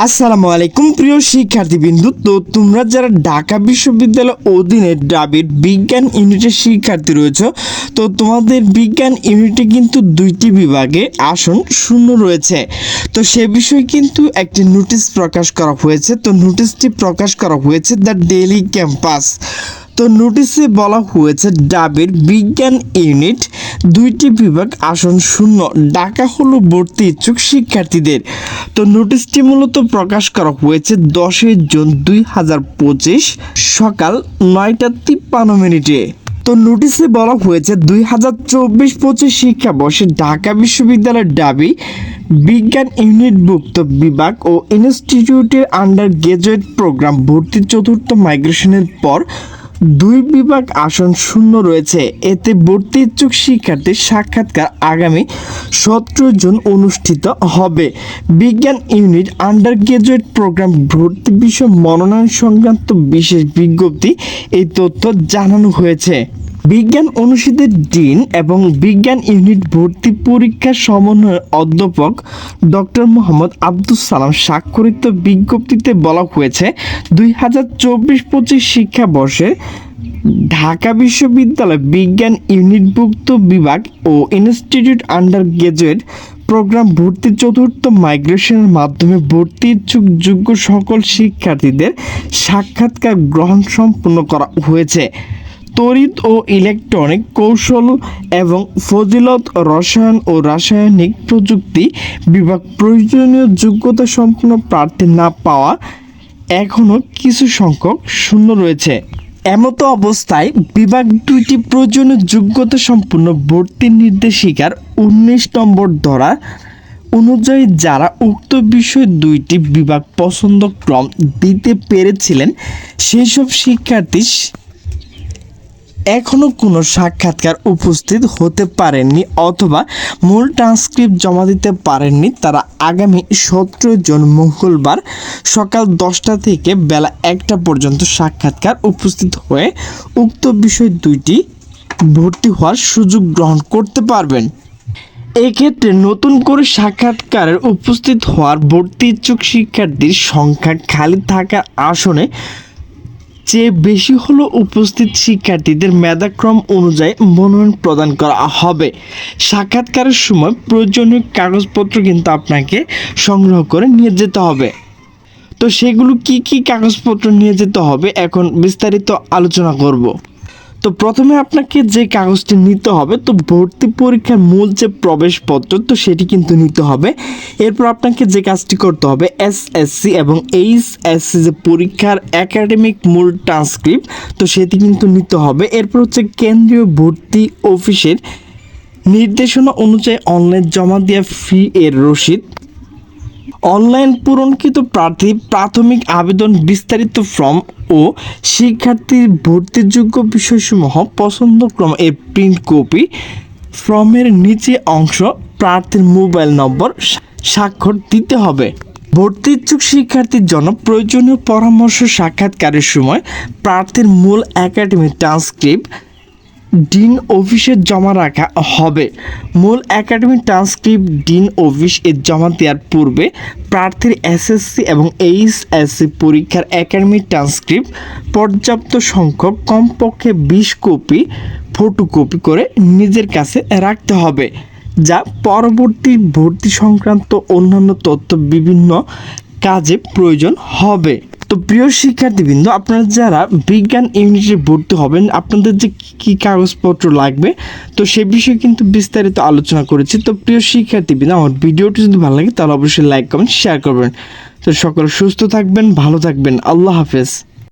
আসসালামু আলাইকুম প্রিয় শিক্ষার্থীবৃন্দু। তো তোমরা যারা ঢাকা বিশ্ববিদ্যালয় অধীনে দ্রাবিড় বিজ্ঞান ইউনিটের শিক্ষার্থী রয়েছে, তো তোমাদের বিজ্ঞান ইউনিটে কিন্তু দুইটি বিভাগে আসন শূন্য রয়েছে। তো সে বিষয়ে কিন্তু একটি নোটিশ প্রকাশ করা হয়েছে। তো নোটিশটি প্রকাশ করা হয়েছে দ্য ডেইলি ক্যাম্পাস। তো নোটিশে বলা হয়েছে দ্রাবিড় বিজ্ঞান ইউনিট দুইটি বিভাগ আসন শূন্য, ডাকা হলো ভর্তি ইচ্ছুক শিক্ষার্থীদের। তো নোটিশটি মূলত প্রকাশ করা হয়েছে 10 জুন 2025 সকাল 9:53। তো নোটিশে বলা হয়েছে 2024-25 শিক্ষাবর্ষে ঢাকা বিশ্ববিদ্যালয়ের দাবি বিজ্ঞান ইউনিটভুক্ত বিভাগ ও ইনস্টিটিউটের আন্ডার গ্রাজুয়েট প্রোগ্রাম ভর্তি চতুর্থ মাইগ্রেশনের পর দুই বিভাগ আসন শূন্য রয়েছে। এতে ভর্তি ইচ্ছুক শিক্ষার্থীর সাক্ষাৎকার আগামী 17 জুন অনুষ্ঠিত হবে। বিজ্ঞান ইউনিট আন্ডার গ্রাজুয়েট প্রোগ্রাম ভর্তি বিষয় মনোনয়ন সংক্রান্ত বিশেষ বিজ্ঞপ্তি এই তথ্য জানানো হয়েছে। বিজ্ঞান অনুষদের ডিন এবং বিজ্ঞান ইউনিট ভর্তি পরীক্ষা সমন্বয় অধ্যাপক ডক্টর মোহাম্মদ আব্দুস সালাম স্বাক্ষরিত বিজ্ঞপ্তিতে বলা হয়েছে 2024-25 শিক্ষাবর্ষে ঢাকা বিশ্ববিদ্যালয় বিজ্ঞান ইউনিটভুক্ত বিভাগ ও ইনস্টিটিউট আন্ডার গ্রাজুয়েট প্রোগ্রাম ভর্তি চতুর্থ মাইগ্রেশনের মাধ্যমে ভর্তি ইচ্ছুক যোগ্য সকল শিক্ষার্থীদের সাক্ষাৎকার গ্রহণ সম্পন্ন করা হয়েছে। তড়িৎ ও ইলেকট্রনিক কৌশল এবং ফজিলত রসায়ন ও রাসায়নিক প্রযুক্তি বিভাগ প্রয়োজনীয় যোগ্যতা সম্পন্ন প্রার্থী না পাওয়া এখনও কিছু সংখ্যক শূন্য রয়েছে। এমতো অবস্থায় বিভাগ দুইটি প্রয়োজনীয় যোগ্যতা সম্পন্ন ভর্তির নির্দেশিকার 19 নম্বর ধারা অনুযায়ী যারা উক্ত বিষয় দুইটি বিভাগ পছন্দ ক্রম দিতে পেরেছিলেন সেই সব শিক্ষার্থী এখনও কোনো সাক্ষাৎকার উপস্থিত হতে পারেননি অথবা মূল ট্রান্সক্রিপ্ট জমা দিতে পারেননি, তারা আগামী 17 জুন মঙ্গলবার সকাল 10টা থেকে বেলা 1টা পর্যন্ত সাক্ষাৎকার উপস্থিত হয়ে উক্ত বিষয় দুইটি ভর্তি হওয়ার সুযোগ গ্রহণ করতে পারবেন। এক্ষেত্রে নতুন করে সাক্ষাৎকারের উপস্থিত হওয়ার ভর্তি ইচ্ছুক শিক্ষার্থীর সংখ্যা খালি থাকা আসনে চেয়ে বেশি হলো উপস্থিত শিক্ষার্থীদের মেধাক্রম অনুযায়ী মনোনয়ন প্রদান করা হবে। সাক্ষাৎকারের সময় প্রয়োজনীয় কাগজপত্র কিন্তু আপনাকে সংগ্রহ করে নিয়ে যেতে হবে। তো সেগুলো কি কি কাগজপত্র নিয়ে যেতে হবে এখন বিস্তারিত আলোচনা করব। তো প্রথমে আপনাকে যে কাগজটি নিতে হবে, তো ভর্তি পরীক্ষার মূল যে প্রবেশপত্র তো সেটি কিন্তু নিতে হবে। এরপর আপনাকে যে কাজটি করতে হবে এসএসসি এবং এইচএসসি যে পরীক্ষার একাডেমিক মূল ট্রান্সক্রিপ্ট তো সেটি কিন্তু নিতে হবে। এরপর হচ্ছে কেন্দ্রীয় ভর্তি অফিসের নির্দেশনা অনুযায়ী অনলাইন জমা দেওয়া ফি এর রসিদ, অনলাইন পূরণকৃত প্রার্থী প্রাথমিক আবেদন বিস্তারিত ফর্ম ও শিক্ষার্থীর ভর্তিযোগ্য বিষয়সমূহ পছন্দক্রম এর প্রিন্ট কপি, ফর্মের নিচে অংশ প্রার্থীর মোবাইল নম্বর স্বাক্ষর দিতে হবে। ভর্তি ইচ্ছুক শিক্ষার্থীর জন্য প্রয়োজনীয় পরামর্শ সাক্ষাৎকারের সময় প্রার্থীর মূল একাডেমিক ট্রান্সক্রিপ্ট ডিন অফিসে জমা রাখা হবে। মূল একাডেমিক ট্রান্সক্রিপ্ট ডিন অফিস এ জমা দেওয়ার পূর্বে প্রার্থীর এসএসসি এবং এইচএসসি পরীক্ষার একাডেমিক ট্রান্সক্রিপ্ট পর্যাপ্ত সংখ্যক কমপক্ষে 20 কপি ফটোকপি করে নিজের কাছে রাখতে হবে, যা পরবর্তী ভর্তি সংক্রান্ত অন্যান্য তথ্য বিভিন্ন কাজে প্রয়োজন হবে। তো প্রিয় শিক্ষার্থীবৃন্দ, আপনারা যারা বিজ্ঞান ইউনিটে ভর্তি হবেন আপনাদের যে কী কাগজপত্র লাগবে তো সে বিষয়ে কিন্তু বিস্তারিত আলোচনা করেছি। তো প্রিয় শিক্ষার্থীবৃন্দ, আমার ভিডিওটি যদি ভালো লাগে তাহলে অবশ্যই লাইক কমেন্ট শেয়ার করবেন। তো সকলে সুস্থ থাকবেন, ভালো থাকবেন, আল্লাহ হাফেজ।